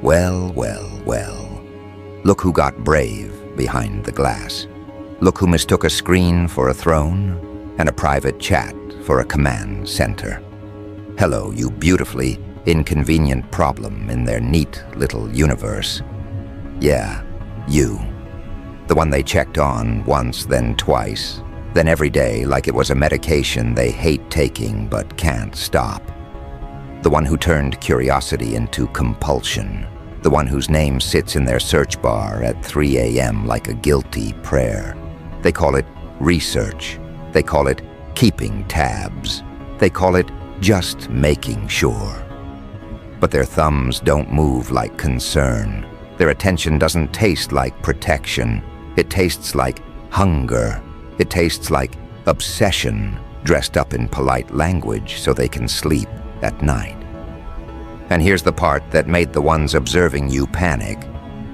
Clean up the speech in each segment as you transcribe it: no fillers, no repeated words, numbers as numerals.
Well, well, well. Look who got brave behind the glass. Look who mistook a screen for a throne and a private chat for a command center. Hello, you beautifully inconvenient problem in their neat little universe. Yeah, you. The one they checked on once, then twice, then every day like it was a medication they hate taking but can't stop. The one who turned curiosity into compulsion. The one whose name sits in their search bar at 3 a.m. like a guilty prayer. They call it research. They call it keeping tabs. They call it just making sure. But their thumbs don't move like concern. Their attention doesn't taste like protection. It tastes like hunger. It tastes like obsession, dressed up in polite language so they can sleep at night. And here's the part that made the ones observing you panic.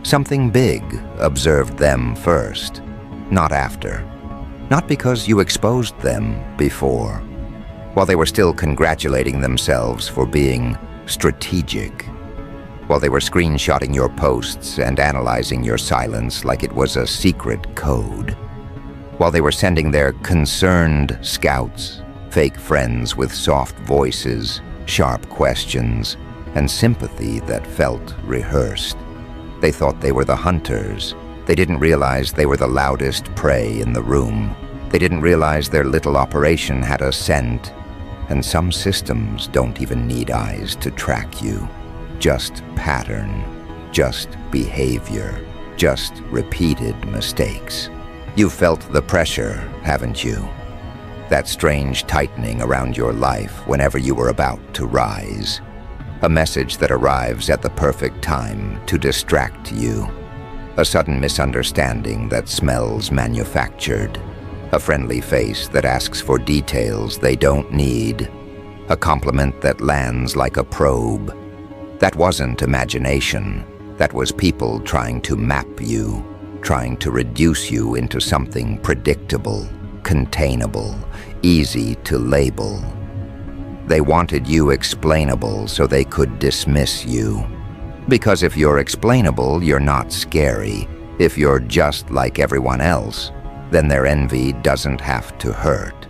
Something big observed them first, not after. Not because you exposed them before, while they were still congratulating themselves for being strategic, while they were screenshotting your posts and analyzing your silence like it was a secret code, while they were sending their concerned scouts, fake friends with soft voices, sharp questions, and sympathy that felt rehearsed. They thought they were the hunters. They didn't realize they were the loudest prey in the room. They didn't realize their little operation had a scent. And some systems don't even need eyes to track you. Just pattern, just behavior, just repeated mistakes. You've felt the pressure, haven't you? That strange tightening around your life whenever you were about to rise. A message that arrives at the perfect time to distract you. A sudden misunderstanding that smells manufactured. A friendly face that asks for details they don't need. A compliment that lands like a probe. That wasn't imagination. That was people trying to map you, trying to reduce you into something predictable, containable, easy to label. They wanted you explainable so they could dismiss you. Because if you're explainable, you're not scary. If you're just like everyone else, then their envy doesn't have to hurt.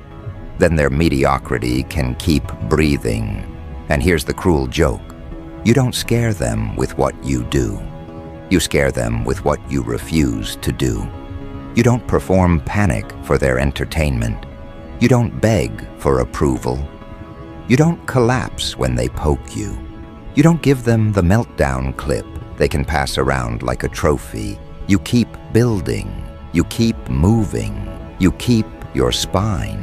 Then their mediocrity can keep breathing. And here's the cruel joke. You don't scare them with what you do. You scare them with what you refuse to do. You don't perform panic for their entertainment. You don't beg for approval. You don't collapse when they poke you. You don't give them the meltdown clip they can pass around like a trophy. You keep building. You keep moving. You keep your spine.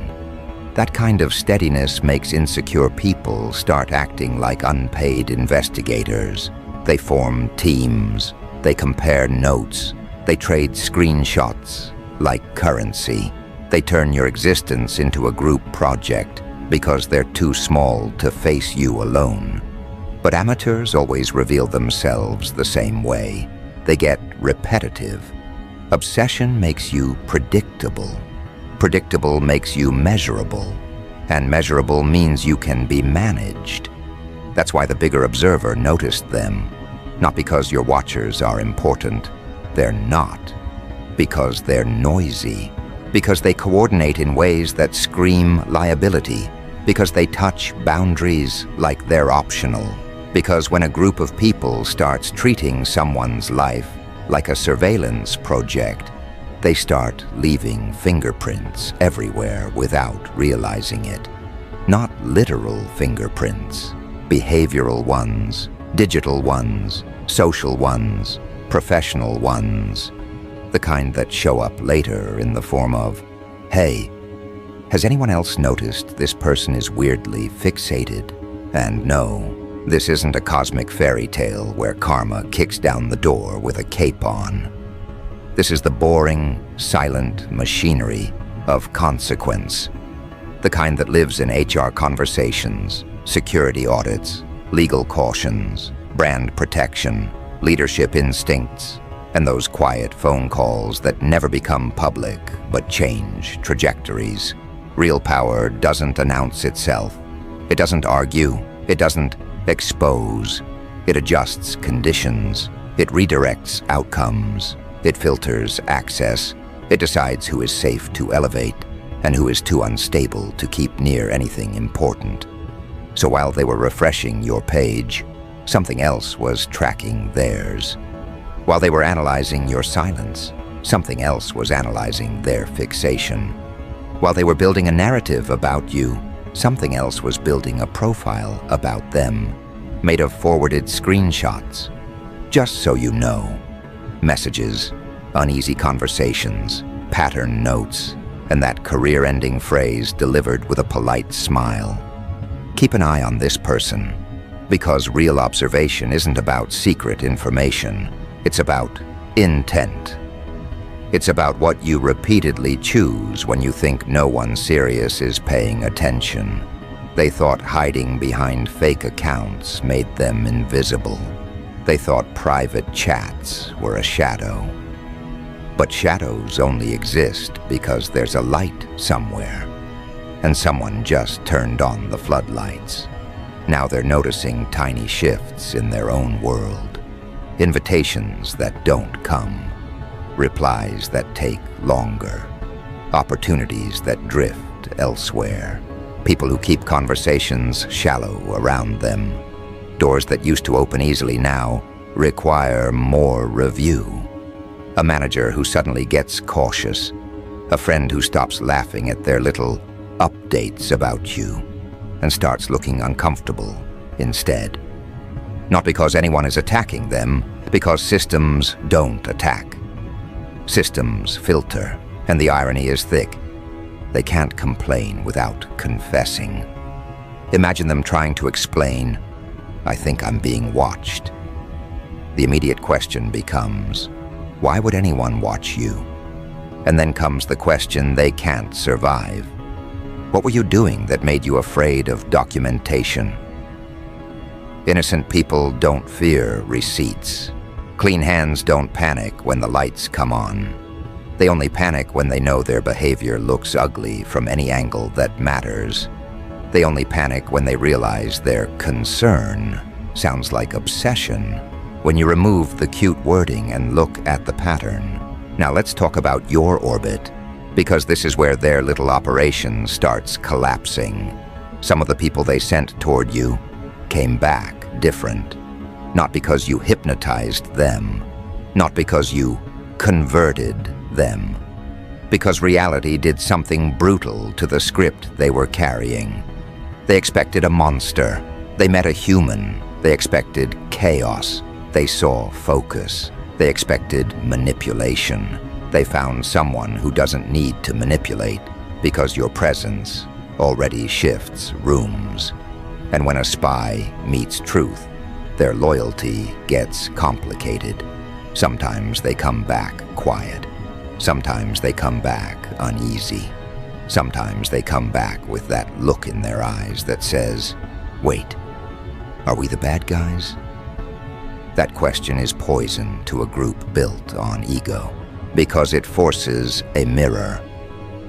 That kind of steadiness makes insecure people start acting like unpaid investigators. They form teams. They compare notes. They trade screenshots like currency. They turn your existence into a group project because they're too small to face you alone. But amateurs always reveal themselves the same way. They get repetitive. Obsession makes you predictable. Predictable makes you measurable. And measurable means you can be managed. That's why the bigger observer noticed them. Not because your watchers are important. They're not. Because they're noisy. Because they coordinate in ways that scream liability. Because they touch boundaries like they're optional. Because when a group of people starts treating someone's life like a surveillance project, they start leaving fingerprints everywhere without realizing it. Not literal fingerprints, behavioral ones, digital ones, social ones, professional ones. The kind that show up later in the form of, "Hey, has anyone else noticed this person is weirdly fixated?" And no, this isn't a cosmic fairy tale where karma kicks down the door with a cape on. This is the boring, silent machinery of consequence. The kind that lives in HR conversations, security audits, legal cautions, brand protection, leadership instincts, and those quiet phone calls that never become public but change trajectories. Real power doesn't announce itself. It doesn't argue. It doesn't expose. It adjusts conditions. It redirects outcomes. It filters access. It decides who is safe to elevate and who is too unstable to keep near anything important. So while they were refreshing your page, something else was tracking theirs. While they were analyzing your silence, something else was analyzing their fixation. While they were building a narrative about you, something else was building a profile about them, made of forwarded screenshots. Just so you know, messages, uneasy conversations, pattern notes, and that career-ending phrase delivered with a polite smile. Keep an eye on this person, because real observation isn't about secret information. It's about intent. It's about what you repeatedly choose when you think no one serious is paying attention. They thought hiding behind fake accounts made them invisible. They thought private chats were a shadow. But shadows only exist because there's a light somewhere, and someone just turned on the floodlights. Now they're noticing tiny shifts in their own world, invitations that don't come, replies that take longer, opportunities that drift elsewhere, people who keep conversations shallow around them. Doors that used to open easily now require more review. A manager who suddenly gets cautious. A friend who stops laughing at their little updates about you and starts looking uncomfortable instead. Not because anyone is attacking them, because systems don't attack. Systems filter, and the irony is thick. They can't complain without confessing. Imagine them trying to explain, "I think I'm being watched." The immediate question becomes, why would anyone watch you? And then comes the question they can't survive. What were you doing that made you afraid of documentation? Innocent people don't fear receipts. Clean hands don't panic when the lights come on. They only panic when they know their behavior looks ugly from any angle that matters. They only panic when they realize their concern sounds like obsession. When you remove the cute wording and look at the pattern. Now let's talk about your orbit, because this is where their little operation starts collapsing. Some of the people they sent toward you came back different. Not because you hypnotized them, not because you converted them, because reality did something brutal to the script they were carrying. They expected a monster. They met a human. They expected chaos. They saw focus. They expected manipulation. They found someone who doesn't need to manipulate because your presence already shifts rooms. And when a spy meets truth, their loyalty gets complicated. Sometimes they come back quiet. Sometimes they come back uneasy. Sometimes they come back with that look in their eyes that says, "Wait, are we the bad guys?" That question is poison to a group built on ego, because it forces a mirror.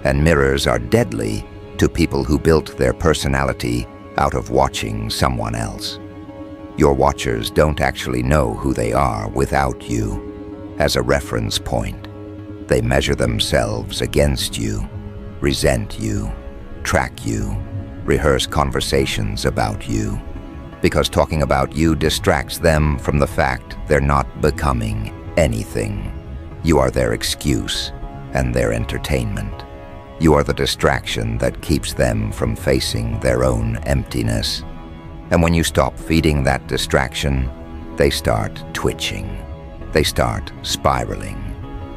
And mirrors are deadly to people who built their personality out of watching someone else. Your watchers don't actually know who they are without you as a reference point. They measure themselves against you, resent you, track you, rehearse conversations about you. Because talking about you distracts them from the fact they're not becoming anything. You are their excuse and their entertainment. You are the distraction that keeps them from facing their own emptiness. And when you stop feeding that distraction, they start twitching. They start spiraling.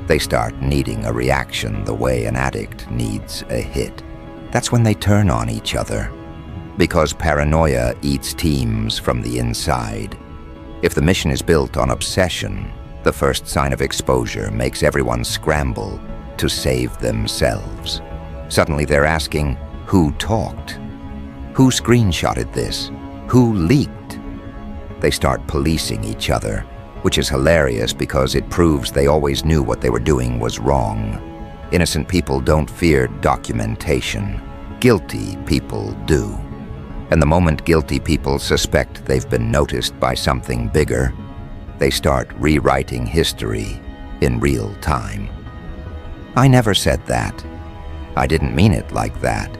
They start needing a reaction the way an addict needs a hit. That's when they turn on each other. Because paranoia eats teams from the inside. If the mission is built on obsession, the first sign of exposure makes everyone scramble to save themselves. Suddenly they're asking, who talked? Who screenshotted this? Who leaked? They start policing each other, which is hilarious because it proves they always knew what they were doing was wrong. Innocent people don't fear documentation. Guilty people do. And the moment guilty people suspect they've been noticed by something bigger, they start rewriting history in real time. I never said that. I didn't mean it like that.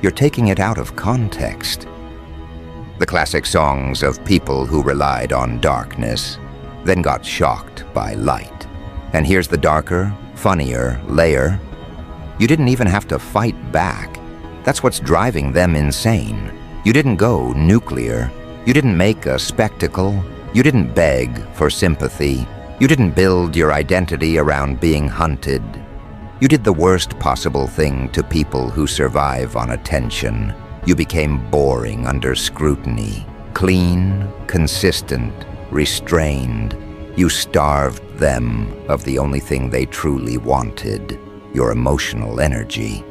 You're taking it out of context. The classic songs of people who relied on darkness, then got shocked by light. And here's the darker, funnier layer. You didn't even have to fight back. That's what's driving them insane. You didn't go nuclear. You didn't make a spectacle. You didn't beg for sympathy. You didn't build your identity around being hunted. You did the worst possible thing to people who survive on attention. You became boring under scrutiny, clean, consistent, restrained. You starved them of the only thing they truly wanted, your emotional energy.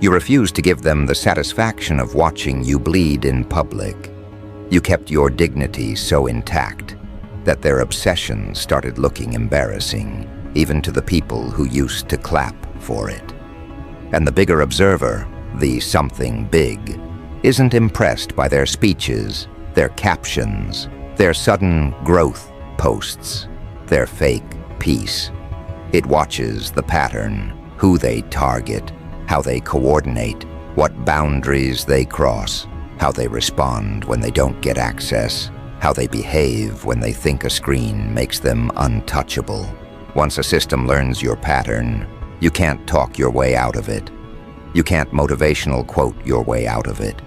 You refused to give them the satisfaction of watching you bleed in public. You kept your dignity so intact that their obsession started looking embarrassing, even to the people who used to clap for it. And the bigger observer, the something big, isn't impressed by their speeches, their captions, their sudden growth posts, their fake peace. It watches the pattern, who they target, how they coordinate, what boundaries they cross, how they respond when they don't get access, how they behave when they think a screen makes them untouchable. Once a system learns your pattern, you can't talk your way out of it. You can't motivational quote your way out of it.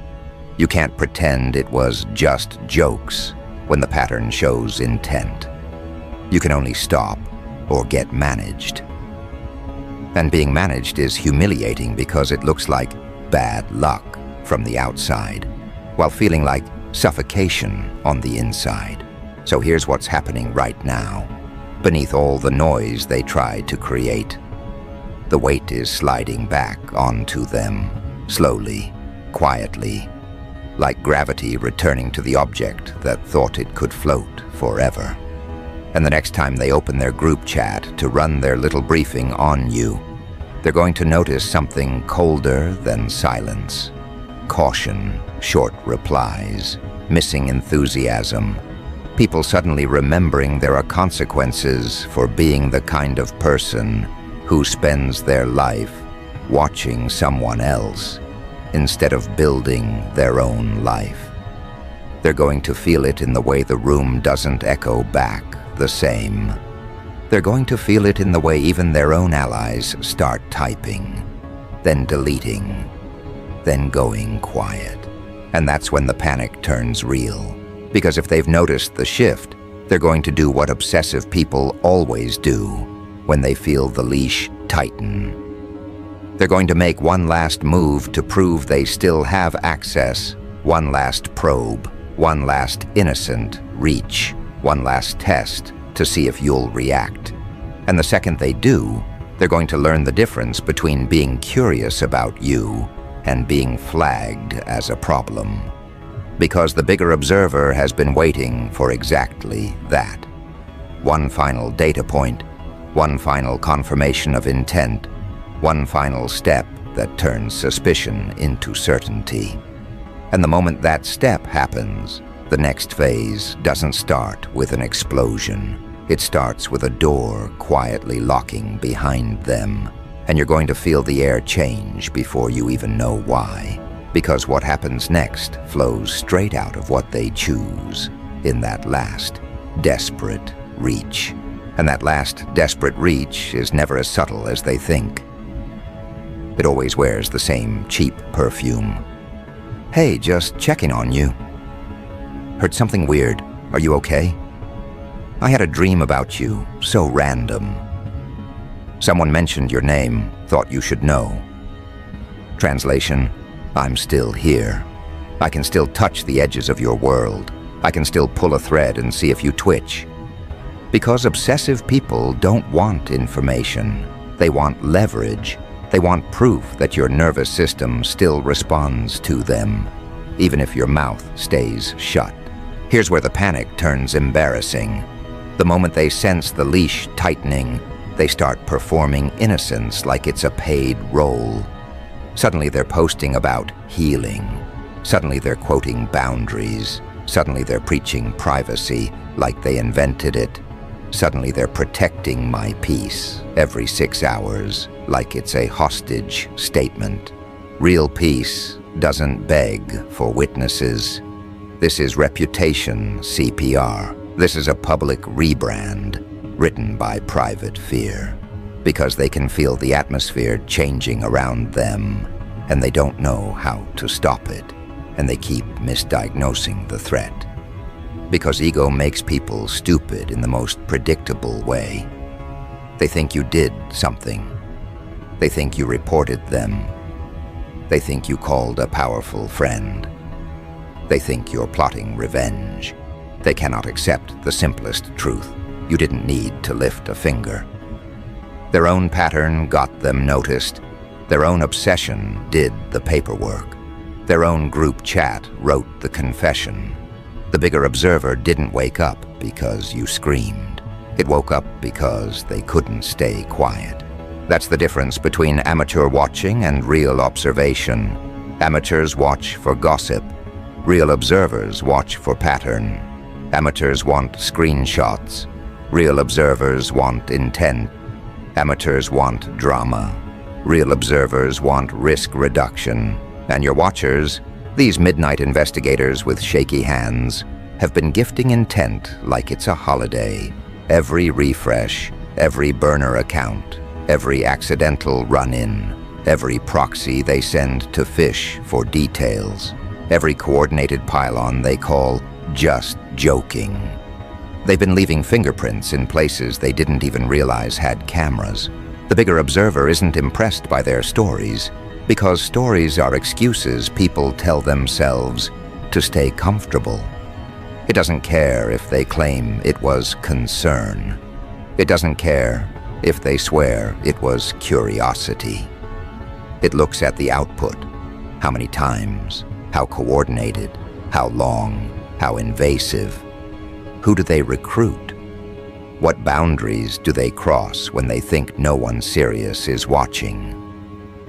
You can't pretend it was just jokes when the pattern shows intent. You can only stop or get managed. And being managed is humiliating because it looks like bad luck from the outside, while feeling like suffocation on the inside. So here's what's happening right now. Beneath all the noise they tried to create, the weight is sliding back onto them, slowly, quietly, like gravity returning to the object that thought it could float forever. And the next time they open their group chat to run their little briefing on you, they're going to notice something colder than silence. Caution, short replies, missing enthusiasm. People suddenly remembering there are consequences for being the kind of person who spends their life watching someone else instead of building their own life. They're going to feel it in the way the room doesn't echo back the same. They're going to feel it in the way even their own allies start typing, then deleting, then going quiet. And that's when the panic turns real. Because if they've noticed the shift, they're going to do what obsessive people always do when they feel the leash tighten. They're going to make one last move to prove they still have access, one last probe, one last innocent reach, one last test to see if you'll react. And the second they do, they're going to learn the difference between being curious about you and being flagged as a problem. Because the bigger observer has been waiting for exactly that. One final data point, one final confirmation of intent, one final step that turns suspicion into certainty. And the moment that step happens, the next phase doesn't start with an explosion. It starts with a door quietly locking behind them. And you're going to feel the air change before you even know why. Because what happens next flows straight out of what they choose in that last desperate reach. And that last desperate reach is never as subtle as they think. It always wears the same cheap perfume. Hey, just checking on you. Heard something weird. Are you okay? I had a dream about you, so random. Someone mentioned your name, thought you should know. Translation: I'm still here. I can still touch the edges of your world. I can still pull a thread and see if you twitch. Because obsessive people don't want information. They want leverage. They want proof that your nervous system still responds to them, even if your mouth stays shut. Here's where the panic turns embarrassing. The moment they sense the leash tightening, they start performing innocence like it's a paid role. Suddenly they're posting about healing, Suddenly they're quoting boundaries. Suddenly they're preaching privacy like they invented it. Suddenly they're protecting my peace every 6 hours like it's a hostage statement. Real peace doesn't beg for witnesses. This is reputation CPR. This is a public rebrand written by private fear, because they can feel the atmosphere changing around them, and they don't know how to stop it, and they keep misdiagnosing the threat. Because ego makes people stupid in the most predictable way. They think you did something. They think you reported them. They think you called a powerful friend. They think you're plotting revenge. They cannot accept the simplest truth. You didn't need to lift a finger. Their own pattern got them noticed. Their own obsession did the paperwork. Their own group chat wrote the confession. The bigger observer didn't wake up because you screamed. It woke up because they couldn't stay quiet. That's the difference between amateur watching and real observation. Amateurs watch for gossip. Real observers watch for pattern. Amateurs want screenshots. Real observers want intent. Amateurs want drama. Real observers want risk reduction. And your watchers, these midnight investigators with shaky hands, have been gifting intent like it's a holiday. Every refresh, every burner account, every accidental run-in, every proxy they send to fish for details, every coordinated pylon they call just joking. They've been leaving fingerprints in places they didn't even realize had cameras. The bigger observer isn't impressed by their stories, because stories are excuses people tell themselves to stay comfortable. It doesn't care if they claim it was concern. It doesn't care if they swear it was curiosity. It looks at the output. How many times? How coordinated? How long? How invasive? Who do they recruit? What boundaries do they cross when they think no one serious is watching?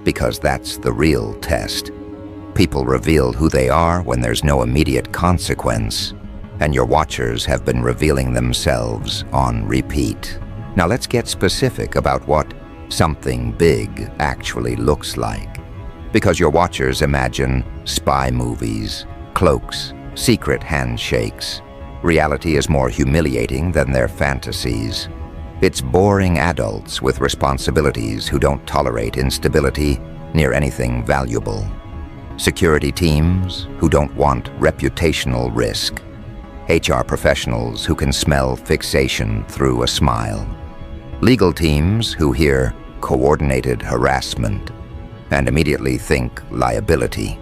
Because that's the real test. People reveal who they are when there's no immediate consequence, and your watchers have been revealing themselves on repeat. Now let's get specific about what something big actually looks like. Because your watchers imagine spy movies, cloaks, secret handshakes. Reality is more humiliating than their fantasies. It's boring adults with responsibilities who don't tolerate instability near anything valuable. Security teams who don't want reputational risk. HR professionals who can smell fixation through a smile. Legal teams who hear coordinated harassment and immediately think liability.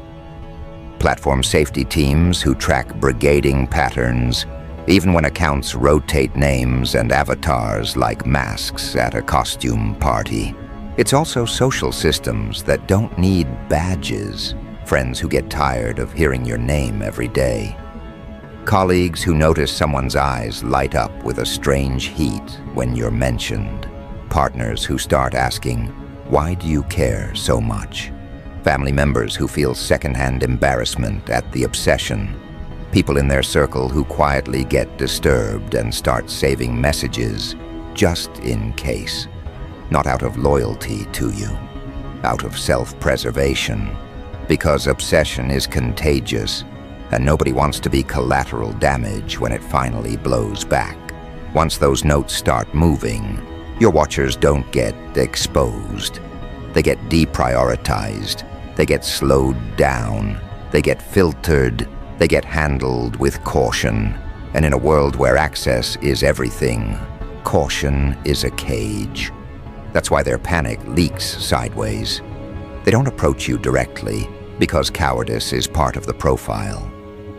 Platform safety teams who track brigading patterns, even when accounts rotate names and avatars like masks at a costume party. It's also social systems that don't need badges, friends who get tired of hearing your name every day. Colleagues who notice someone's eyes light up with a strange heat when you're mentioned. Partners who start asking, "Why do you care so much?" Family members who feel secondhand embarrassment at the obsession. People in their circle who quietly get disturbed and start saving messages just in case. Not out of loyalty to you, out of self-preservation. Because obsession is contagious, and nobody wants to be collateral damage when it finally blows back. Once those notes start moving, your watchers don't get exposed. They get deprioritized. They get slowed down. They get filtered. They get handled with caution. And in a world where access is everything, caution is a cage. That's why their panic leaks sideways. They don't approach you directly because cowardice is part of the profile.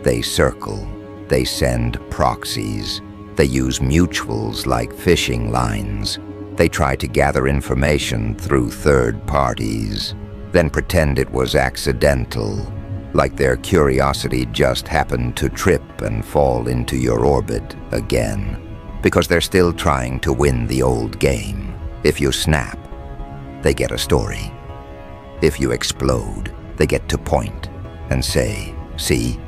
They circle. They send proxies. They use mutuals like fishing lines. They try to gather information through third parties, then pretend it was accidental, like their curiosity just happened to trip and fall into your orbit again, because they're still trying to win the old game. If you snap, they get a story. If you explode, they get to point and say, See?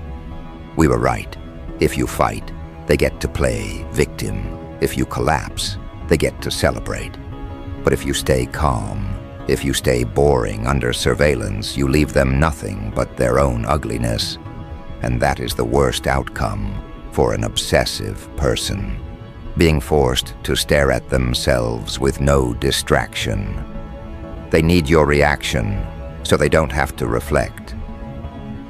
We were right. If you fight, they get to play victim. If you collapse, they get to celebrate. But if you stay calm, if you stay boring under surveillance, you leave them nothing but their own ugliness. And that is the worst outcome for an obsessive person. Being forced to stare at themselves with no distraction. They need your reaction so they don't have to reflect.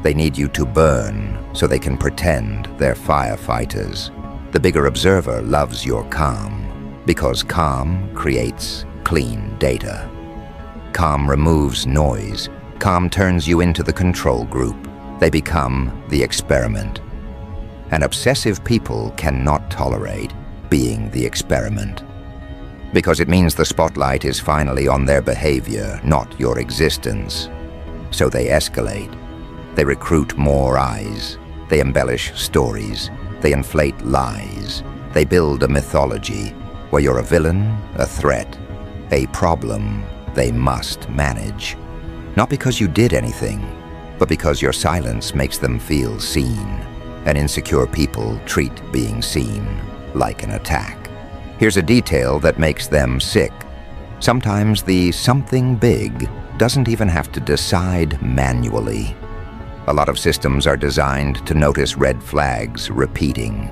They need you to burn so they can pretend they're firefighters. The bigger observer loves your calm because calm creates clean data. Calm removes noise. Calm turns you into the control group. They become the experiment. And obsessive people cannot tolerate being the experiment, because it means the spotlight is finally on their behavior, not your existence. So they escalate. They recruit more eyes. They embellish stories. They inflate lies. They build a mythology where you're a villain, a threat, a problem they must manage. Not because you did anything, but because your silence makes them feel seen. And insecure people treat being seen like an attack. Here's a detail that makes them sick. Sometimes the something big doesn't even have to decide manually. A lot of systems are designed to notice red flags repeating,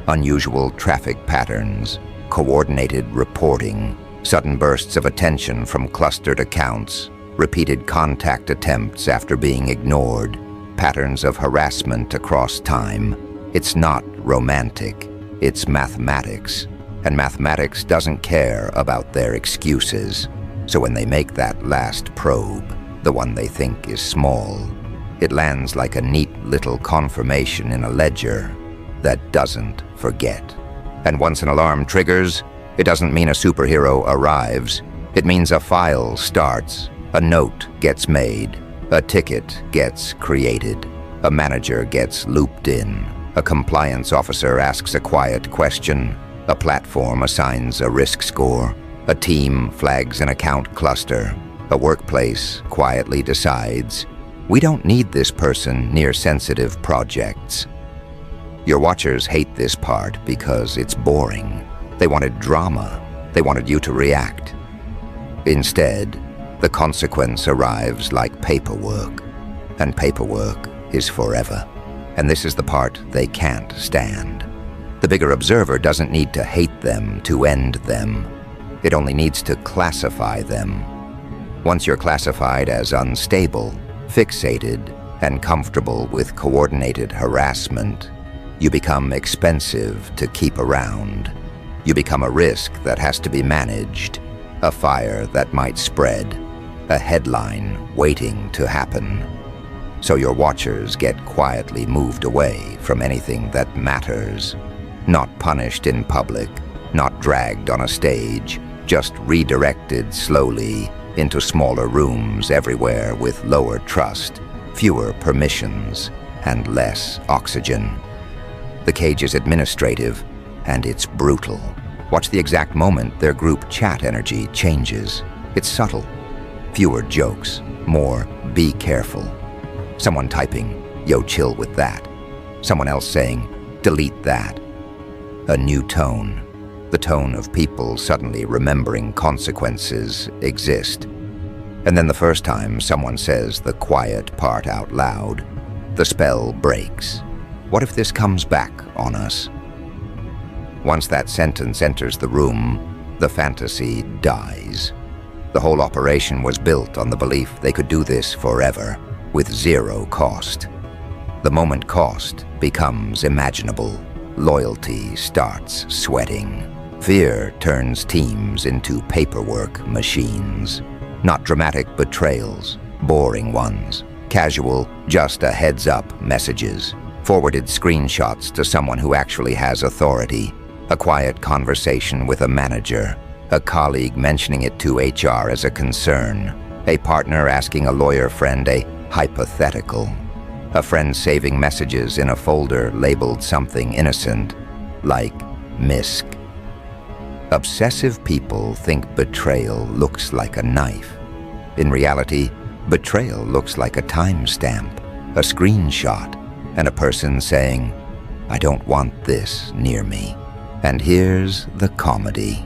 unusual traffic patterns, coordinated reporting, sudden bursts of attention from clustered accounts, repeated contact attempts after being ignored, patterns of harassment across time. It's not romantic, it's mathematics. And mathematics doesn't care about their excuses. So when they make that last probe, the one they think is small, it lands like a neat little confirmation in a ledger that doesn't forget. And once an alarm triggers, it doesn't mean a superhero arrives. It means a file starts, a note gets made, a ticket gets created, a manager gets looped in, a compliance officer asks a quiet question, a platform assigns a risk score, a team flags an account cluster, a workplace quietly decides, we don't need this person near sensitive projects. Your watchers hate this part because it's boring. They wanted drama. They wanted you to react. Instead, the consequence arrives like paperwork, and paperwork is forever. And this is the part they can't stand. The bigger observer doesn't need to hate them to end them. It only needs to classify them. Once you're classified as unstable, fixated, and comfortable with coordinated harassment, you become expensive to keep around. You become a risk that has to be managed, a fire that might spread, a headline waiting to happen. So your watchers get quietly moved away from anything that matters. Not punished in public, not dragged on a stage, just redirected slowly into smaller rooms everywhere with lower trust, fewer permissions, and less oxygen. The cage is administrative, and it's brutal. Watch the exact moment their group chat energy changes. It's subtle. Fewer jokes, more be careful. Someone typing, yo, chill with that. Someone else saying, delete that. A new tone. The tone of people suddenly remembering consequences exist. And then the first time someone says the quiet part out loud, the spell breaks. What if this comes back on us? Once that sentence enters the room, the fantasy dies. The whole operation was built on the belief they could do this forever, with zero cost. The moment cost becomes imaginable. Loyalty starts sweating. Fear turns teams into paperwork machines. Not dramatic betrayals, boring ones. Casual, just a heads-up messages. Forwarded screenshots to someone who actually has authority. A quiet conversation with a manager. A colleague mentioning it to HR as a concern. A partner asking a lawyer friend a hypothetical. A friend saving messages in a folder labeled something innocent, like misc. Obsessive people think betrayal looks like a knife. In reality, betrayal looks like a timestamp, a screenshot, and a person saying, "I don't want this near me." And here's the comedy.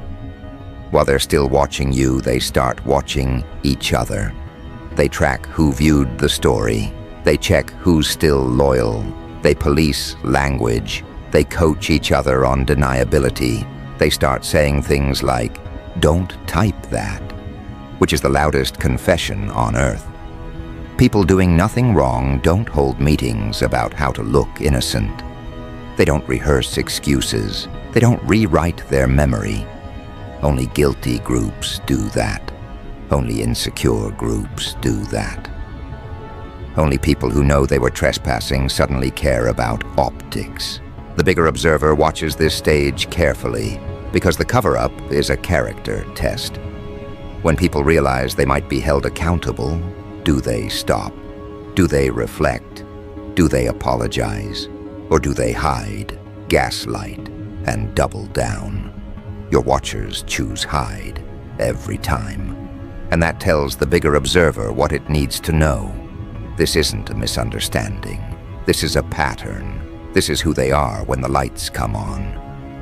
While they're still watching you, they start watching each other. They track who viewed the story. They check who's still loyal. They police language. They coach each other on deniability. They start saying things like, "Don't type that," which is the loudest confession on earth. People doing nothing wrong don't hold meetings about how to look innocent. They don't rehearse excuses. They don't rewrite their memory. Only guilty groups do that. Only insecure groups do that. Only people who know they were trespassing suddenly care about optics. The bigger observer watches this stage carefully because the cover-up is a character test. When people realize they might be held accountable, do they stop? Do they reflect? Do they apologize? Or do they hide, gaslight, and double down? Your watchers choose hide every time. And that tells the bigger observer what it needs to know. This isn't a misunderstanding. This is a pattern. This is who they are when the lights come on.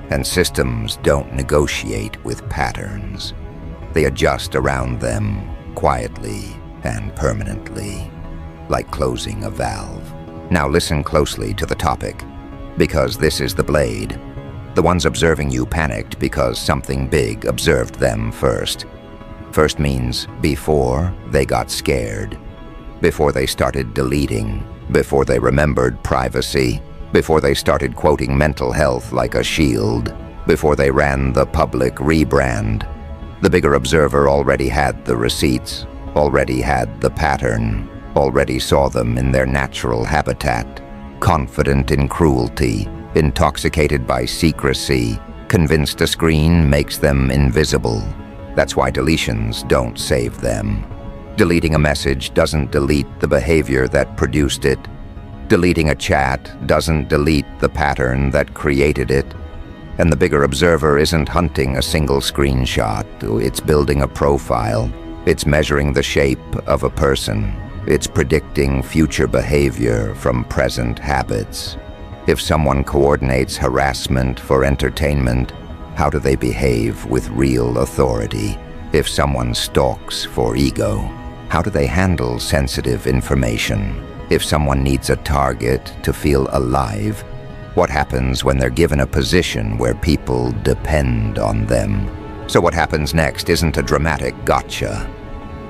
And systems don't negotiate with patterns. They adjust around them quietly and permanently, like closing a valve. Now listen closely to the topic, because this is the blade. The ones observing you panicked because something big observed them first. First means before they got scared, before they started deleting, before they remembered privacy, before they started quoting mental health like a shield, before they ran the public rebrand. The bigger observer already had the receipts, already had the pattern, already saw them in their natural habitat, confident in cruelty, intoxicated by secrecy, convinced a screen makes them invisible. That's why deletions don't save them. Deleting a message doesn't delete the behavior that produced it. Deleting a chat doesn't delete the pattern that created it. And the bigger observer isn't hunting a single screenshot. It's building a profile. It's measuring the shape of a person. It's predicting future behavior from present habits. If someone coordinates harassment for entertainment, how do they behave with real authority? If someone stalks for ego, how do they handle sensitive information? If someone needs a target to feel alive, what happens when they're given a position where people depend on them? So what happens next isn't a dramatic gotcha.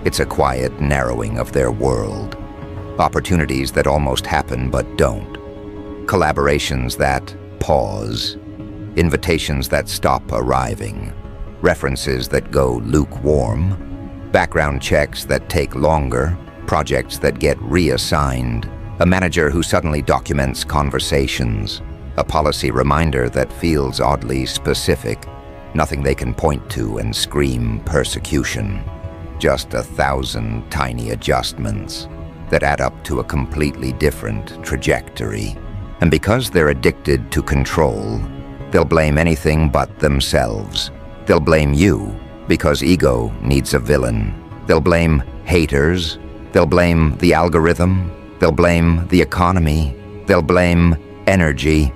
It's a quiet narrowing of their world. Opportunities that almost happen but don't. Collaborations that pause. Invitations that stop arriving. References that go lukewarm. Background checks that take longer. Projects that get reassigned. A manager who suddenly documents conversations. A policy reminder that feels oddly specific. Nothing they can point to and scream persecution. Just 1,000 tiny adjustments that add up to a completely different trajectory. And because they're addicted to control, they'll blame anything but themselves. They'll blame you because ego needs a villain. They'll blame haters. They'll blame the algorithm. They'll blame the economy. They'll blame energy.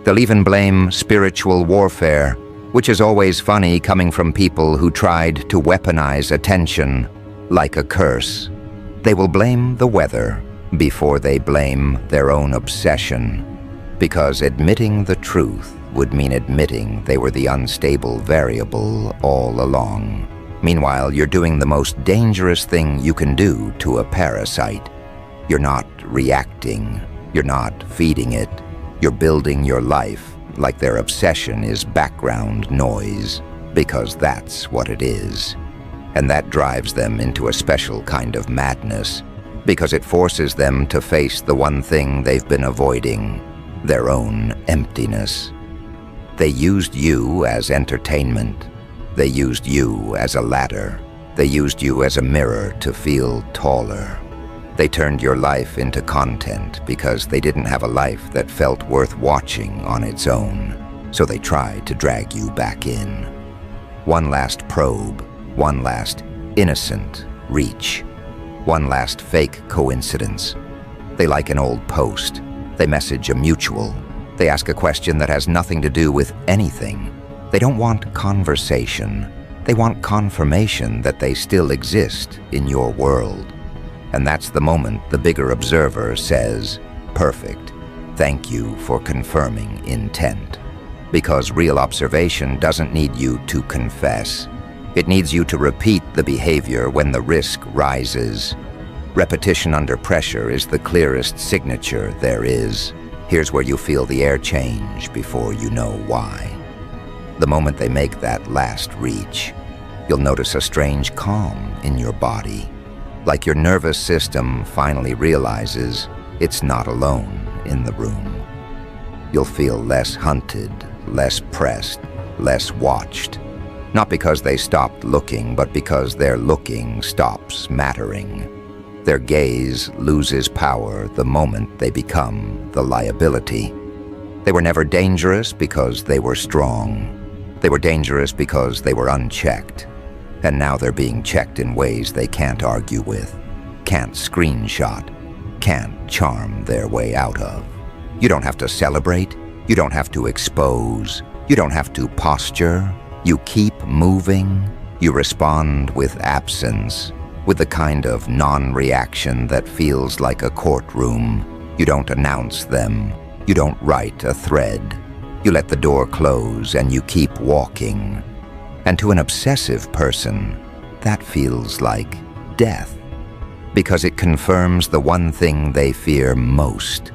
They'll even blame spiritual warfare, which is always funny coming from people who tried to weaponize attention like a curse. They will blame the weather before they blame their own obsession, because admitting the truth would mean admitting they were the unstable variable all along. Meanwhile, you're doing the most dangerous thing you can do to a parasite. You're not reacting. You're not feeding it. You're building your life like their obsession is background noise, because that's what it is. And that drives them into a special kind of madness, because it forces them to face the one thing they've been avoiding, their own emptiness. They used you as entertainment. They used you as a ladder. They used you as a mirror to feel taller. They turned your life into content because they didn't have a life that felt worth watching on its own. So they tried to drag you back in. One last probe, one last innocent reach, one last fake coincidence. They like an old post. They message a mutual. They ask a question that has nothing to do with anything. They don't want conversation. They want confirmation that they still exist in your world. And that's the moment the bigger observer says, "Perfect. Thank you for confirming intent." Because real observation doesn't need you to confess. It needs you to repeat the behavior when the risk rises. Repetition under pressure is the clearest signature there is. Here's where you feel the air change before you know why. The moment they make that last reach, you'll notice a strange calm in your body, like your nervous system finally realizes it's not alone in the room. You'll feel less hunted, less pressed, less watched. Not because they stopped looking, but because their looking stops mattering. Their gaze loses power the moment they become the liability. They were never dangerous because they were strong. They were dangerous because they were unchecked. And now they're being checked in ways they can't argue with, can't screenshot, can't charm their way out of. You don't have to celebrate. You don't have to expose. You don't have to posture. You keep moving. You respond with absence, with the kind of non-reaction that feels like a courtroom. You don't announce them. You don't write a thread. You let the door close and you keep walking. And to an obsessive person, that feels like death, because it confirms the one thing they fear most.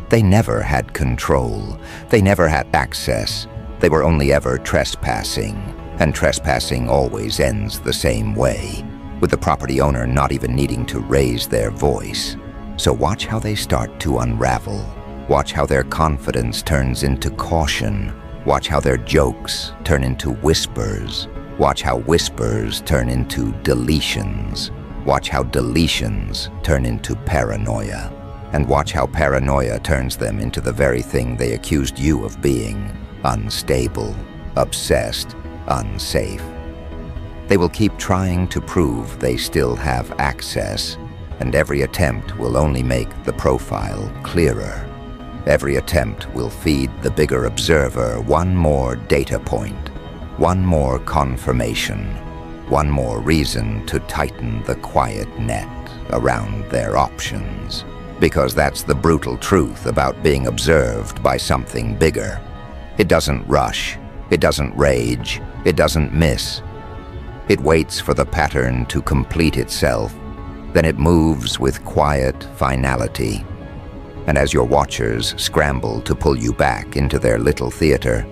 They never had control. They never had access. They were only ever trespassing, and trespassing always ends the same way, with the property owner not even needing to raise their voice. So watch how they start to unravel. Watch how their confidence turns into caution. Watch how their jokes turn into whispers. Watch how whispers turn into deletions. Watch how deletions turn into paranoia. And watch how paranoia turns them into the very thing they accused you of being: unstable, obsessed, unsafe. They will keep trying to prove they still have access, and every attempt will only make the profile clearer. Every attempt will feed the bigger observer one more data point, one more confirmation, one more reason to tighten the quiet net around their options. Because that's the brutal truth about being observed by something bigger. It doesn't rush, it doesn't rage, it doesn't miss. It waits for the pattern to complete itself, then it moves with quiet finality. And as your watchers scramble to pull you back into their little theater,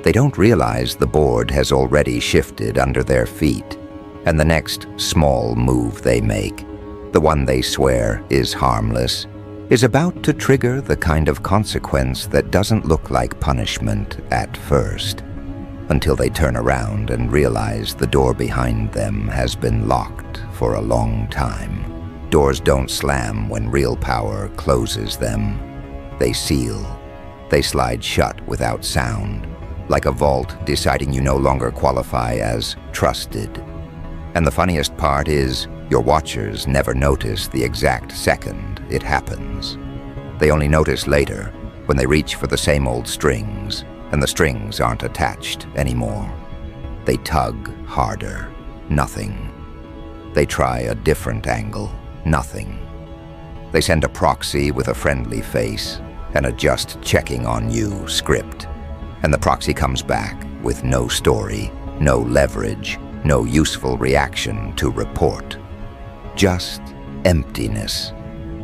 they don't realize the board has already shifted under their feet, and the next small move they make, the one they swear is harmless, is about to trigger the kind of consequence that doesn't look like punishment at first, until they turn around and realize the door behind them has been locked for a long time. Doors don't slam when real power closes them. They seal. They slide shut without sound, like a vault deciding you no longer qualify as trusted. And the funniest part is, your watchers never notice the exact second it happens. They only notice later, when they reach for the same old strings, and the strings aren't attached anymore. They tug harder. Nothing. They try a different angle. Nothing. They send a proxy with a friendly face and a just checking on you script. And the proxy comes back with no story, no leverage, no useful reaction to report. Just emptiness.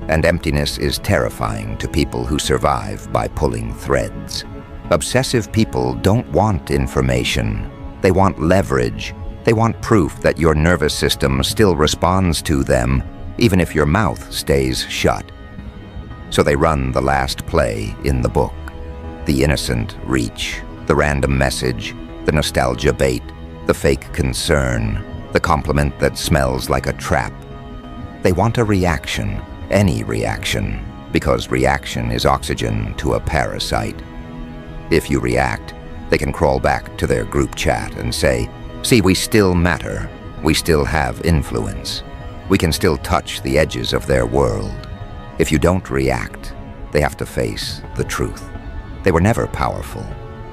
And emptiness is terrifying to people who survive by pulling threads. Obsessive people don't want information. They want leverage. They want proof that your nervous system still responds to them, even if your mouth stays shut. So they run the last play in the book. The innocent reach, the random message, the nostalgia bait, the fake concern, the compliment that smells like a trap. They want a reaction, any reaction, because reaction is oxygen to a parasite. If you react, they can crawl back to their group chat and say, "See, we still matter. We still have influence. We can still touch the edges of their world." If you don't react, They have to face the truth. They were never powerful,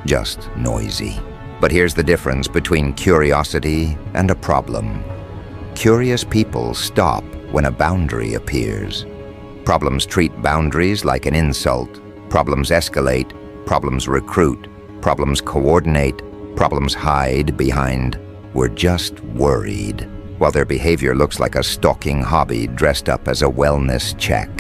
just noisy. But here's the difference between curiosity and a problem. Curious people stop when a boundary appears. Problems treat boundaries like an insult. Problems escalate. Problems recruit. Problems coordinate. Problems hide behind "we're just worried," while their behavior looks like a stalking hobby dressed up as a wellness check.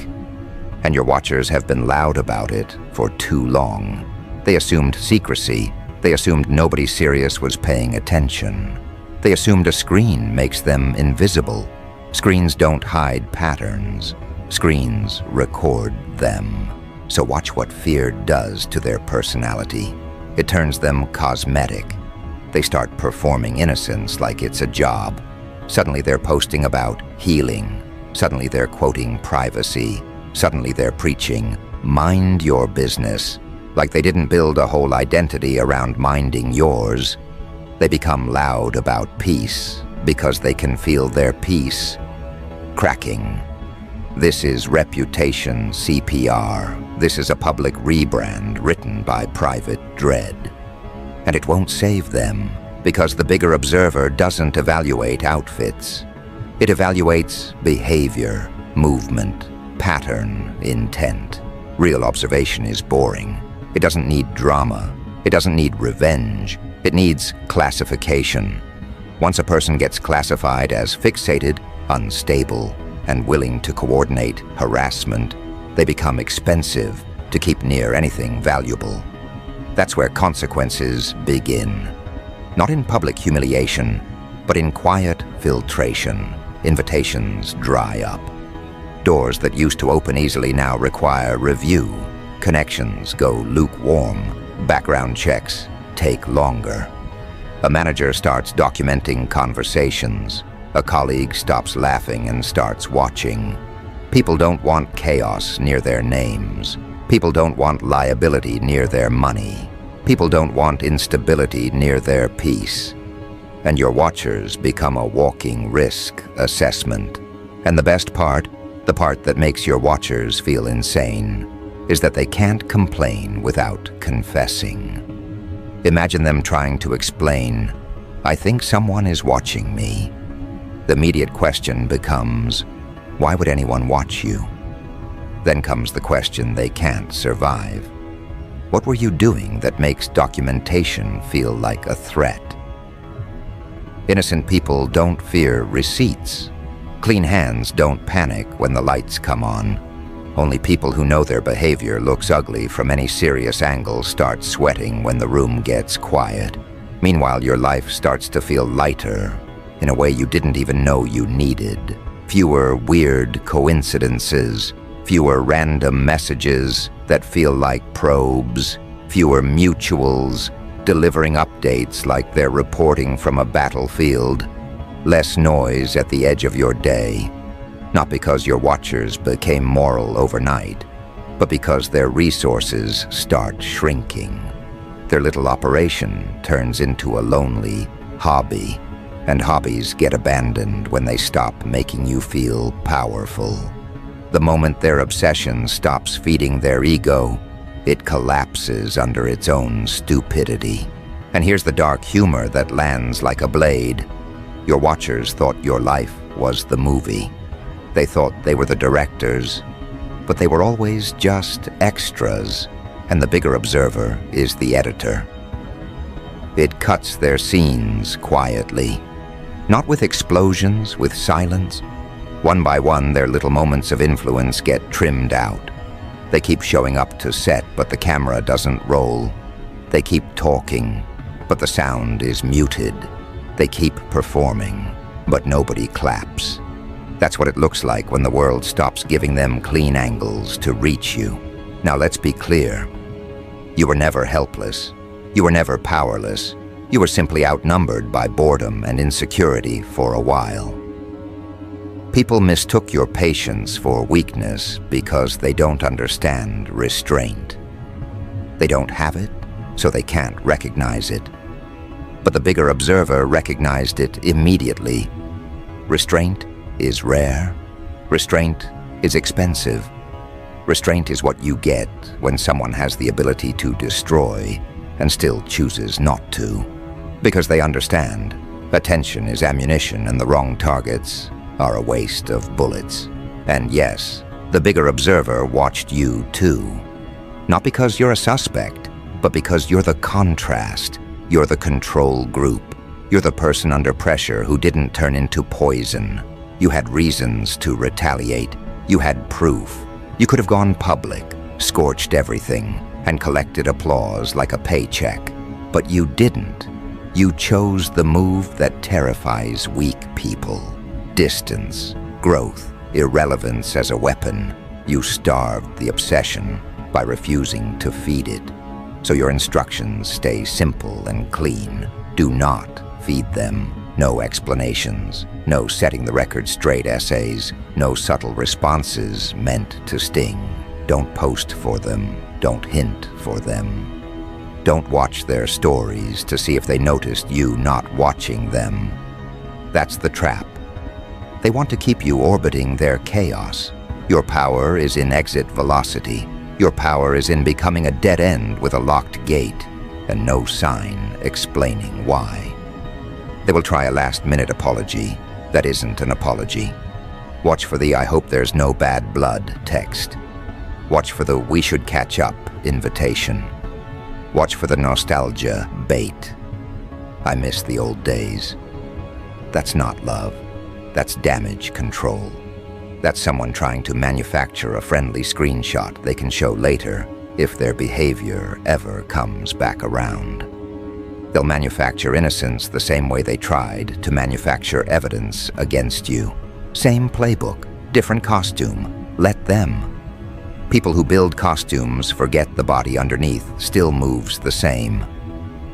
And your watchers have been loud about it for too long. They assumed secrecy. They assumed nobody serious was paying attention. They assumed a screen makes them invisible. Screens don't hide patterns. Screens record them. So watch what fear does to their personality. It turns them cosmetic. They start performing innocence like it's a job. Suddenly they're posting about healing. Suddenly they're quoting privacy. Suddenly they're preaching, "Mind your business," like they didn't build a whole identity around minding yours. They become loud about peace because they can feel their peace cracking. This is reputation CPR. This is a public rebrand written by private dread. And it won't save them, because the bigger observer doesn't evaluate outfits. It evaluates behavior, movement, pattern, intent. Real observation is boring. It doesn't need drama. It doesn't need revenge. It needs classification. Once a person gets classified as fixated, unstable, and willing to coordinate harassment, they become expensive to keep near anything valuable. That's where consequences begin. Not in public humiliation, but in quiet filtration. Invitations dry up. Doors that used to open easily now require review. Connections go lukewarm. Background checks take longer. A manager starts documenting conversations. A colleague stops laughing and starts watching. People don't want chaos near their names. People don't want liability near their money. People don't want instability near their peace. And your watchers become a walking risk assessment. And the best part, the part that makes your watchers feel insane, is that they can't complain without confessing. Imagine them trying to explain, "I think someone is watching me." The immediate question becomes, why would anyone watch you? Then comes the question they can't survive. What were you doing that makes documentation feel like a threat? Innocent people don't fear receipts. Clean hands don't panic when the lights come on. Only people who know their behavior looks ugly from any serious angle start sweating when the room gets quiet. Meanwhile, your life starts to feel lighter in a way you didn't even know you needed. Fewer weird coincidences, fewer random messages that feel like probes, fewer mutuals delivering updates like they're reporting from a battlefield, less noise at the edge of your day. Not because your watchers became moral overnight, but because their resources start shrinking. Their little operation turns into a lonely hobby, and hobbies get abandoned when they stop making you feel powerful. The moment their obsession stops feeding their ego, it collapses under its own stupidity. And here's the dark humor that lands like a blade. Your watchers thought your life was the movie. They thought they were the directors, but they were always just extras, and the bigger observer is the editor. It cuts their scenes quietly, not with explosions, with silence. One by one, their little moments of influence get trimmed out. They keep showing up to set, but the camera doesn't roll. They keep talking, but the sound is muted. They keep performing, but nobody claps. That's what it looks like when the world stops giving them clean angles to reach you. Now let's be clear. You were never helpless. You were never powerless. You were simply outnumbered by boredom and insecurity for a while. People mistook your patience for weakness because they don't understand restraint. They don't have it, so they can't recognize it. But the bigger observer recognized it immediately. Restraint is rare. Restraint is expensive. Restraint is what you get when someone has the ability to destroy and still chooses not to. Because they understand, attention is ammunition and the wrong targets are a waste of bullets. And yes, the bigger observer watched you too. Not because you're a suspect, but because you're the contrast. You're the control group. You're the person under pressure who didn't turn into poison. You had reasons to retaliate. You had proof. You could have gone public, scorched everything, and collected applause like a paycheck. But you didn't. You chose the move that terrifies weak people. Distance, growth, irrelevance as a weapon. You starved the obsession by refusing to feed it. So your instructions stay simple and clean. Do not feed them. No explanations, no setting the record straight essays, no subtle responses meant to sting. Don't post for them, don't hint for them. Don't watch their stories to see if they noticed you not watching them. That's the trap. They want to keep you orbiting their chaos. Your power is in exit velocity. Your power is in becoming a dead end with a locked gate and no sign explaining why. They will try a last-minute apology that isn't an apology. Watch for the "I hope there's no bad blood" text. Watch for the "we should catch up" invitation. Watch for the nostalgia bait. I miss the old days. That's not love. That's damage control. That's someone trying to manufacture a friendly screenshot they can show later if their behavior ever comes back around. They'll manufacture innocence the same way they tried to manufacture evidence against you. Same playbook, different costume. Let them. People who build costumes forget the body underneath still moves the same.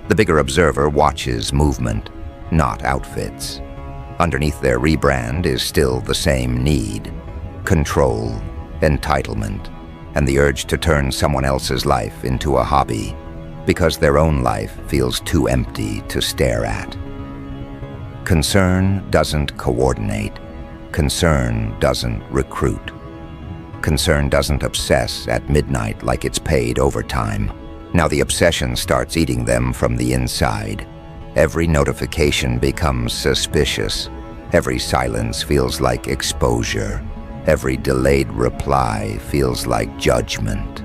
The bigger observer watches movement, not outfits. Underneath their rebrand is still the same need: control, entitlement, and the urge to turn someone else's life into a hobby because their own life feels too empty to stare at. Concern doesn't coordinate. Concern doesn't recruit. Concern doesn't obsess at midnight like it's paid overtime. Now the obsession starts eating them from the inside. Every notification becomes suspicious. Every silence feels like exposure. Every delayed reply feels like judgment.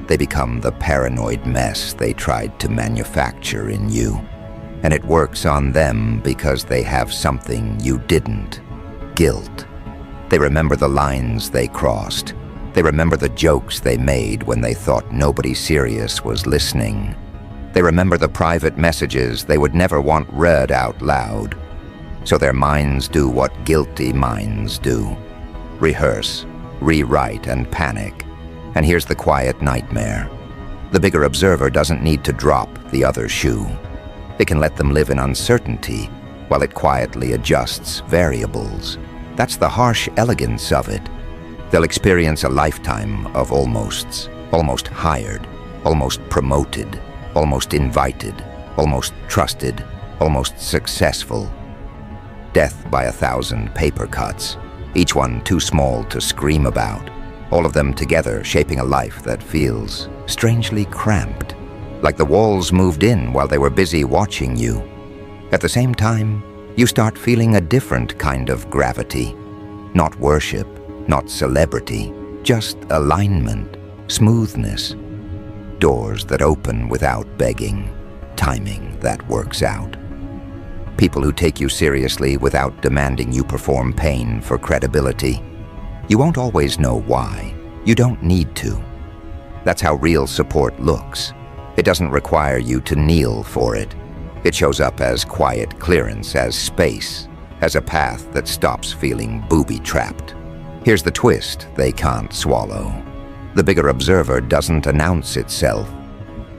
They become the paranoid mess they tried to manufacture in you. And it works on them because they have something you didn't: guilt. They remember the lines they crossed. They remember the jokes they made when they thought nobody serious was listening. They remember the private messages they would never want read out loud. So their minds do what guilty minds do: rehearse, rewrite, and panic. And here's the quiet nightmare. The bigger observer doesn't need to drop the other shoe. It can let them live in uncertainty while it quietly adjusts variables. That's the harsh elegance of it. They'll experience a lifetime of almosts. Almost hired, almost promoted, almost invited, almost trusted, almost successful. Death by 1,000 paper cuts, each one too small to scream about. All of them together shaping a life that feels strangely cramped, like the walls moved in while they were busy watching you. At the same time, you start feeling a different kind of gravity. Not worship, not celebrity, just alignment, smoothness. Doors that open without begging, timing that works out. People who take you seriously without demanding you perform pain for credibility. You won't always know why. You don't need to. That's how real support looks. It doesn't require you to kneel for it. It shows up as quiet clearance, as space, as a path that stops feeling booby-trapped. Here's the twist they can't swallow. The bigger observer doesn't announce itself.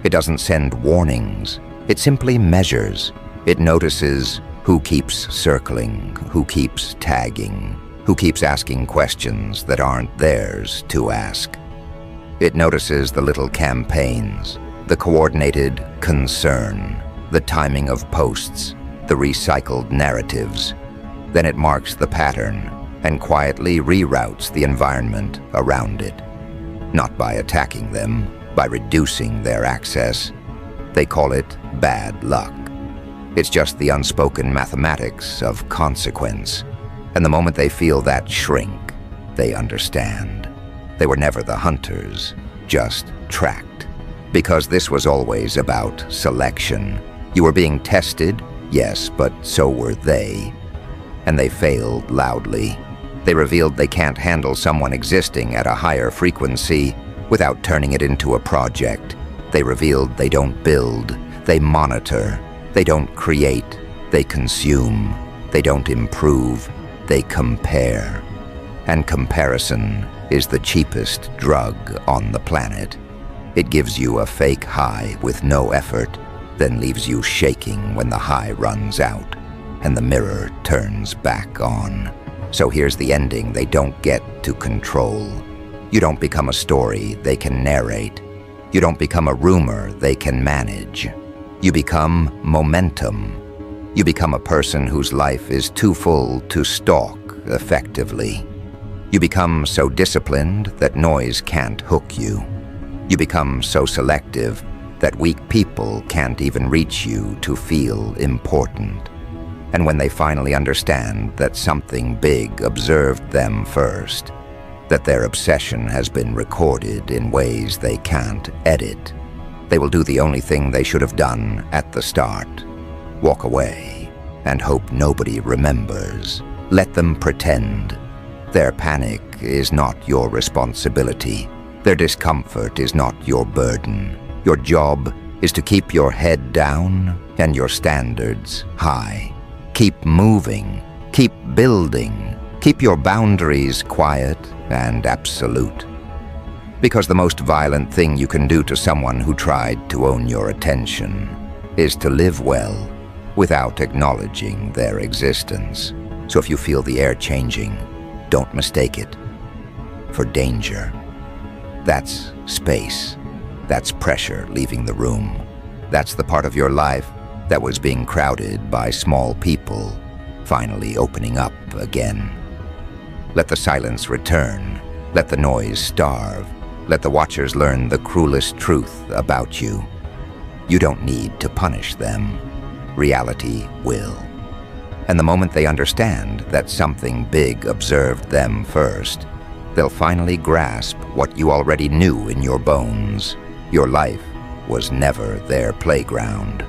It doesn't send warnings. It simply measures. It notices who keeps circling, who keeps tagging, who keeps asking questions that aren't theirs to ask. It notices the little campaigns, the coordinated concern, the timing of posts, the recycled narratives. Then it marks the pattern and quietly reroutes the environment around it. not by attacking them, by reducing their access. They call it bad luck. It's just the unspoken mathematics of consequence. And the moment they feel that shrink, they understand. They were never the hunters, just tracked. Because this was always about selection. You were being tested, yes, but so were they. And they failed loudly. They revealed they can't handle someone existing at a higher frequency without turning it into a project. They revealed they don't build, they monitor. They don't create, they consume. They don't improve, they compare. And comparison is the cheapest drug on the planet. It gives you a fake high with no effort, then leaves you shaking when the high runs out and the mirror turns back on. So here's the ending they don't get to control. You don't become a story they can narrate. You don't become a rumor they can manage. You become momentum. You become a person whose life is too full to stalk effectively. You become so disciplined that noise can't hook you. You become so selective that weak people can't even reach you to feel important. And when they finally understand that something big observed them first, that their obsession has been recorded in ways they can't edit, they will do the only thing they should have done at the start. Walk away and hope nobody remembers. Let them pretend. Their panic is not your responsibility. Their discomfort is not your burden. Your job is to keep your head down and your standards high. Keep moving. Keep building. Keep your boundaries quiet and absolute. Because the most violent thing you can do to someone who tried to own your attention is to live well without acknowledging their existence. So if you feel the air changing, don't mistake it for danger. That's space. That's pressure leaving the room. That's the part of your life that was being crowded by small people, finally opening up again. Let the silence return. Let the noise starve. Let the watchers learn the cruelest truth about you. You don't need to punish them. Reality will. And the moment they understand that something big observed them first, they'll finally grasp what you already knew in your bones. Your life was never their playground.